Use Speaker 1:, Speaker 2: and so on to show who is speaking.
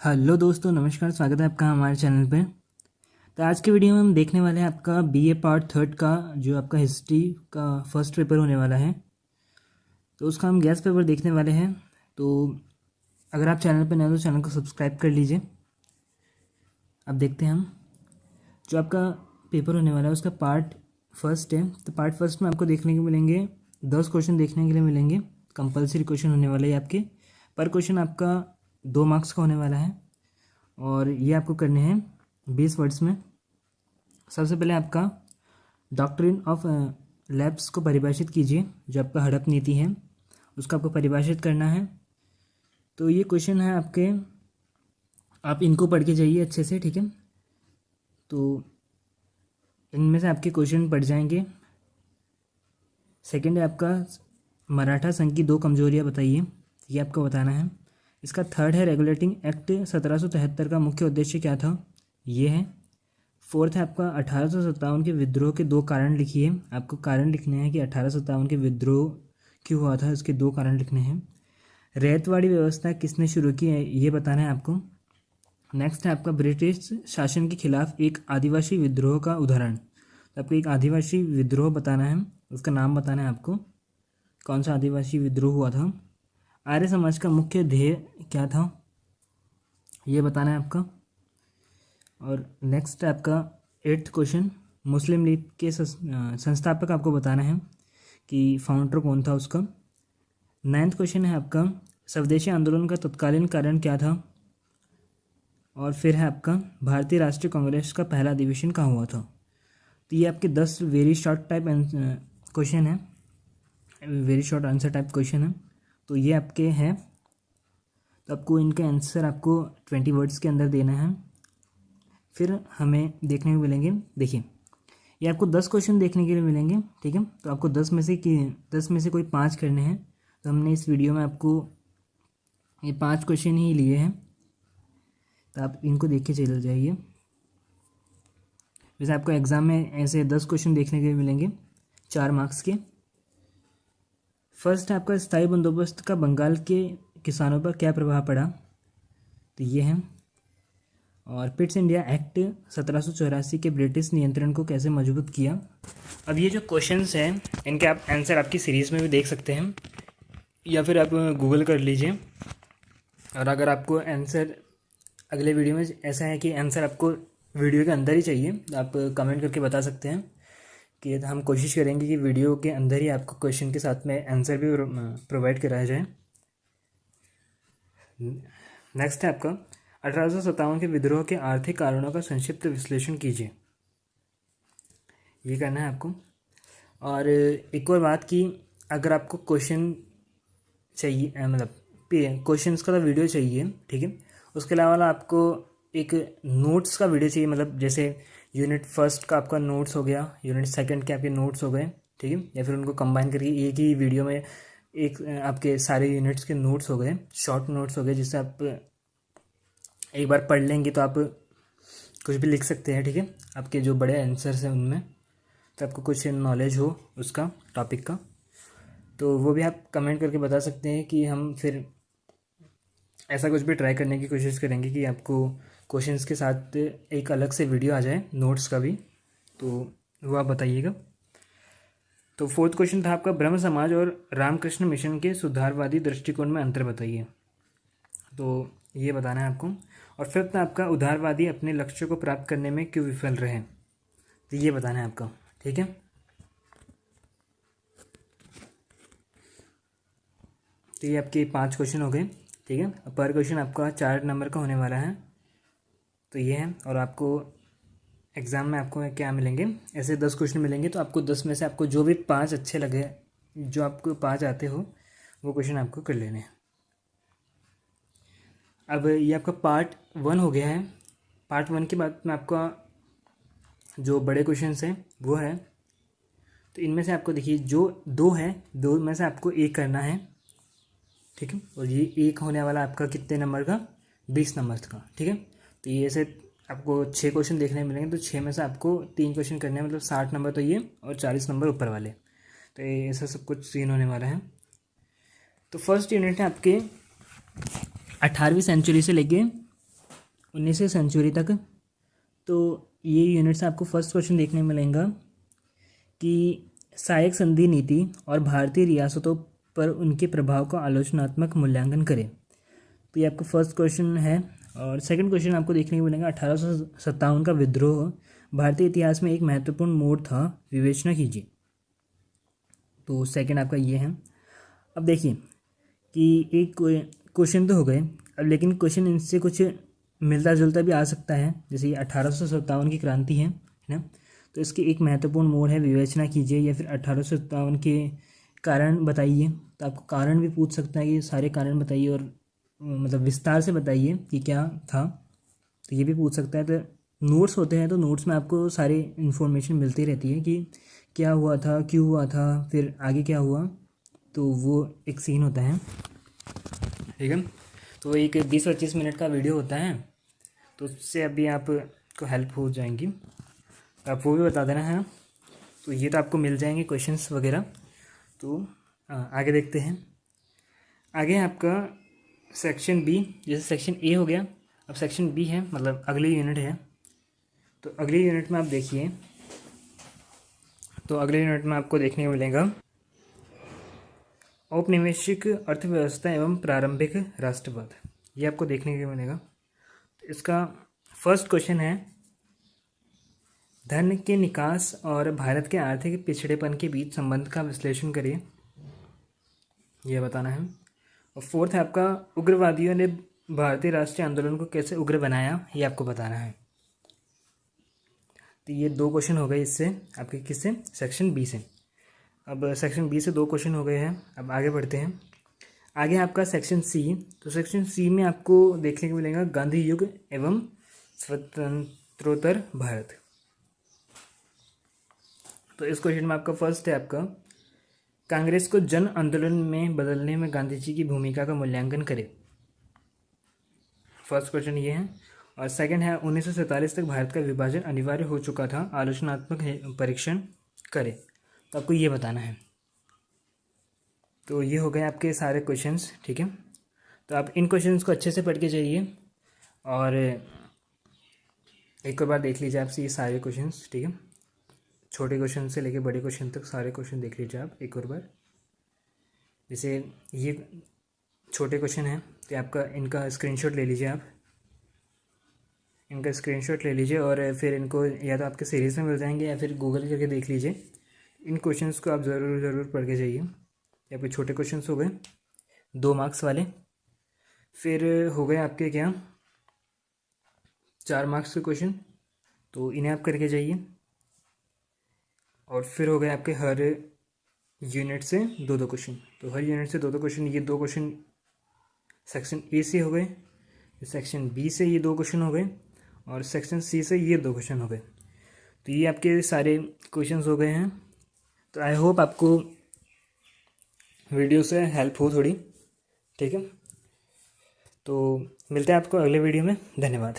Speaker 1: Hello दोस्तों, नमस्कार। स्वागत है आपका हमारे चैनल पे। तो आज के वीडियो में हम देखने वाले हैं आपका बीए पार्ट थर्ड का जो आपका हिस्ट्री का फर्स्ट पेपर होने वाला है। तो उसका हम गैस पेपर देखने वाले हैं। तो अगर आप चैनल पे नए हो तो चैनल को सब्सक्राइब कर लीजिए। अब देखते हैं हम जो आपका पेपर होने वाला है उसका पार्ट फर्स्ट है। तो पार्ट फर्स्ट में आपको देखने को मिलेंगे 10 क्वेश्चन देखने के लिए मिलेंगे। कंपलसरी क्वेश्चन होने वाले हैं आपके। पर क्वेश्चन आपका 2 मार्क्स का होने वाला है और ये आपको करने हैं 20 वर्ड्स में। सबसे पहले आपका डॉक्ट्रिन ऑफ लैब्स को परिभाषित कीजिए। जो आपका हड़प नीति है उसको आपको परिभाषित करना है। तो ये क्वेश्चन है आपके, आप इनको पढ़ के जाइए अच्छे से, ठीक है। तो इनमें से आपके क्वेश्चन पढ़ जाएंगे। सेकंड है आपका मराठा संघ की 2 कमजोरियां बताइए, ये आपको बताना है। इसका थर्ड है रेगुलेटिंग एक्ट 1773 का मुख्य उद्देश्य क्या था, ये है। फोर्थ है आपका 1857 के विद्रोह के 2 कारण लिखिए। आपको कारण लिखने हैं कि 1857 के विद्रोह क्यों हुआ था, इसके 2 कारण लिखने हैं। रैयतवाड़ी व्यवस्था किसने शुरू की है, ये बताना है आपको। नेक्स्ट है आपका ब्रिटिश शासन के खिलाफ एक आदिवासी विद्रोह का उदाहरण। तो आपको एक आदिवासी विद्रोह बताना है, उसका नाम बताना है आपको, कौन सा आदिवासी विद्रोह हुआ था। आर्य समाज का मुख्य ध्येय क्या था, ये बताना है आपका। और नेक्स्ट है आपका 8th क्वेश्चन, मुस्लिम लीग के संस्थापक आपको बताना है कि फाउंडर कौन था उसका। 9th क्वेश्चन है आपका स्वदेशी आंदोलन का तत्कालीन कारण क्या था। और फिर है आपका भारतीय राष्ट्रीय कांग्रेस का पहला अधिवेशन कहाँ हुआ था। तो ये आपके 10 वेरी शॉर्ट टाइप क्वेश्चन है, very short answer type question है। तो ये आपके हैं। तो आपको इनका आंसर आपको 20 वर्ड्स के अंदर देना है। फिर हमें देखने को मिलेंगे, देखिए ये आपको 10 क्वेश्चन देखने के लिए मिलेंगे, ठीक है। तो आपको 10 में से कोई 5 करने हैं। तो हमने इस वीडियो में आपको ये 5 क्वेश्चन ही लिए हैं, तो आप इनको देख के चले जाइए। वैसे आपको एग्ज़ाम में ऐसे 10 क्वेश्चन देखने के लिए मिलेंगे 4 मार्क्स के। फर्स्ट है आपका स्थायी बंदोबस्त का बंगाल के किसानों पर क्या प्रभाव पड़ा, तो ये है। और पिट्स इंडिया एक्ट 1784 के ब्रिटिश नियंत्रण को कैसे मजबूत किया। अब ये जो क्वेश्चंस हैं इनके आप आंसर आपकी सीरीज़ में भी देख सकते हैं या फिर आप गूगल कर लीजिए। और अगर आपको आंसर अगले वीडियो में ऐसा है कि आंसर आपको वीडियो के अंदर ही चाहिए तो आप कमेंट करके बता सकते हैं कि हम कोशिश करेंगे कि वीडियो के अंदर ही आपको क्वेश्चन के साथ में आंसर भी प्रोवाइड कराया जाए। नेक्स्ट है आपका 1857 के विद्रोह के आर्थिक कारणों का संक्षिप्त विश्लेषण कीजिए, ये करना है आपको। और एक और बात कि अगर आपको क्वेश्चन चाहिए, मतलब क्वेश्चंस का तो वीडियो चाहिए, ठीक है, उसके अलावा आपको एक नोट्स का वीडियो चाहिए। मतलब जैसे यूनिट फर्स्ट का आपका नोट्स हो गया, यूनिट सेकंड के आपके नोट्स हो गए, ठीक है, या फिर उनको कंबाइन करके एक ही वीडियो में एक आपके सारे यूनिट्स के नोट्स हो गए, शॉर्ट नोट्स हो गए, जिससे आप एक बार पढ़ लेंगे तो आप कुछ भी लिख सकते हैं, ठीक है, आपके जो बड़े आंसर्स हैं उनमें, तो आपको कुछ नॉलेज हो उसका टॉपिक का, तो वो भी आप कमेंट करके बता सकते हैं कि हम फिर ऐसा कुछ भी ट्राई करने की कोशिश करेंगे कि आपको क्वेश्चंस के साथ एक अलग से वीडियो आ जाए नोट्स का भी, तो वो आप बताइएगा। तो 4th क्वेश्चन था आपका ब्रह्म समाज और रामकृष्ण मिशन के सुधारवादी दृष्टिकोण में अंतर बताइए, तो ये बताना है आपको। और 5th आपका उदारवादी अपने लक्ष्य को प्राप्त करने में क्यों विफल रहे, तो ये बताना है आपका, ठीक है। तो ये आपके 5 क्वेश्चन हो गए, ठीक है। पर क्वेश्चन आपका 4 नंबर का होने वाला है, तो ये है। और आपको एग्ज़ाम में आपको क्या मिलेंगे, ऐसे 10 क्वेश्चन मिलेंगे, तो आपको 10 में से आपको जो भी 5 अच्छे लगे, जो आपको 5 आते हो, वो क्वेश्चन आपको कर लेने हैं। अब ये आपका पार्ट 1 हो गया है। पार्ट 1 के बाद में आपका जो बड़े क्वेश्चंस हैं वो है, तो इनमें से आपको देखिए जो 2 है, 2 में से आपको एक करना है, ठीक है। और ये एक होने वाला आपका कितने नंबर का, 20 नंबर का, ठीक है। तो ये ऐसे आपको 6 क्वेश्चन देखने मिलेंगे, तो 6 में से आपको 3 क्वेश्चन करने हैं, मतलब 60 नंबर तो ये और 40 नंबर ऊपर वाले, तो ये ऐसा सब कुछ सीन होने वाला है। तो फर्स्ट यूनिट है आपके 18वीं सेंचुरी से लेके 19वीं सेंचुरी तक। तो ये यूनिट्स आपको फर्स्ट क्वेश्चन देखने में मिलेगा कि सहायक संधि नीति और भारतीय रियासतों पर उनके प्रभाव का आलोचनात्मक मूल्यांकन करें। तो ये आपका फर्स्ट क्वेश्चन है। और सेकंड क्वेश्चन आपको देखने को मिलेगा 1857 का विद्रोह भारतीय इतिहास में एक महत्वपूर्ण मोड़ था, विवेचना कीजिए। तो सेकंड आपका ये है। अब देखिए कि एक क्वेश्चन तो हो गए, अब लेकिन क्वेश्चन इनसे कुछ मिलता जुलता भी आ सकता है। जैसे ये 1857 की क्रांति है ना, तो इसकी एक महत्वपूर्ण मोड़ है, विवेचना कीजिए, या फिर 1857 के कारण बताइए। तो आपको कारण भी पूछ सकता है कि सारे कारण बताइए और मतलब विस्तार से बताइए कि क्या था, तो ये भी पूछ सकता है। तो नोट्स होते हैं, तो नोट्स में आपको सारी इन्फॉर्मेशन मिलती रहती है कि क्या हुआ था, क्यों हुआ था, फिर आगे क्या हुआ, तो वो एक सीन होता है, ठीक है। तो एक 20-25 मिनट का वीडियो होता है, तो उससे अभी आपको हेल्प हो जाएंगी, आप वो भी बता देना है। तो ये तो आपको मिल जाएंगे क्वेश्चंस वगैरह। तो आगे देखते हैं। आगे आपका सेक्शन बी, जैसे सेक्शन ए हो गया, अब सेक्शन बी है, मतलब अगली यूनिट है। तो अगली यूनिट में आप देखिए, तो अगले यूनिट में आपको देखने को मिलेगा औपनिवेशिक अर्थव्यवस्था एवं प्रारंभिक राष्ट्रवाद, ये आपको देखने को मिलेगा। तो इसका फर्स्ट क्वेश्चन है, धन के निकास और भारत के आर्थिक पिछड़ेपन के बीच संबंध का विश्लेषण करिए, यह बताना है। और फोर्थ है आपका, उग्रवादियों ने भारतीय राष्ट्रीय आंदोलन को कैसे उग्र बनाया, ये आपको बताना है। तो ये 2 क्वेश्चन हो गए इससे आपके, किससे, सेक्शन बी से। अब सेक्शन बी से 2 क्वेश्चन हो गए हैं। अब आगे बढ़ते हैं। आगे आपका सेक्शन सी, तो सेक्शन सी में आपको देखने को मिलेगा गांधी युग एवं स्वतंत्रोत्तर भारत। तो इस क्वेश्चन में आपका फर्स्ट है आपका, कांग्रेस को जन आंदोलन में बदलने में गांधी जी की भूमिका का मूल्यांकन करें। फर्स्ट क्वेश्चन ये है। और सेकंड है, 1947 तक भारत का विभाजन अनिवार्य हो चुका था, आलोचनात्मक परीक्षण करें। तो आपको ये बताना है। तो ये हो गए आपके सारे क्वेश्चंस, ठीक है। तो आप इन क्वेश्चंस को अच्छे से पढ़ के जाइए और एक और बार देख लीजिए आपसे ये सारे क्वेश्चंस, ठीक है। छोटे क्वेश्चन से लेके बड़े क्वेश्चन तक सारे क्वेश्चन देख लीजिए आप एक और बार। जैसे ये छोटे क्वेश्चन हैं, तो आपका इनका स्क्रीनशॉट ले लीजिए, आप इनका स्क्रीनशॉट ले लीजिए और फिर इनको या तो आपके सीरीज़ में मिल जाएंगे या फिर गूगल करके देख लीजिए। इन क्वेश्चंस को आप ज़रूर पढ़ के जाइए। या फिर छोटे क्वेश्चंस हो गए 2 मार्क्स वाले, फिर हो गए आपके क्या 4 मार्क्स के क्वेश्चन, तो इन्हें आप करके जाइए। और फिर हो गए आपके हर यूनिट से 2-2 क्वेश्चन, तो हर यूनिट से 2-2 क्वेश्चन। ये 2 क्वेश्चन सेक्शन ए से हो गए, सेक्शन बी से ये 2 क्वेश्चन हो गए, और सेक्शन सी से ये 2 क्वेश्चन हो गए। तो ये आपके सारे क्वेश्चंस हो गए हैं। तो आई होप आपको वीडियो से हेल्प हो थोड़ी, ठीक है। तो मिलते हैं आपको अगले वीडियो में, धन्यवाद।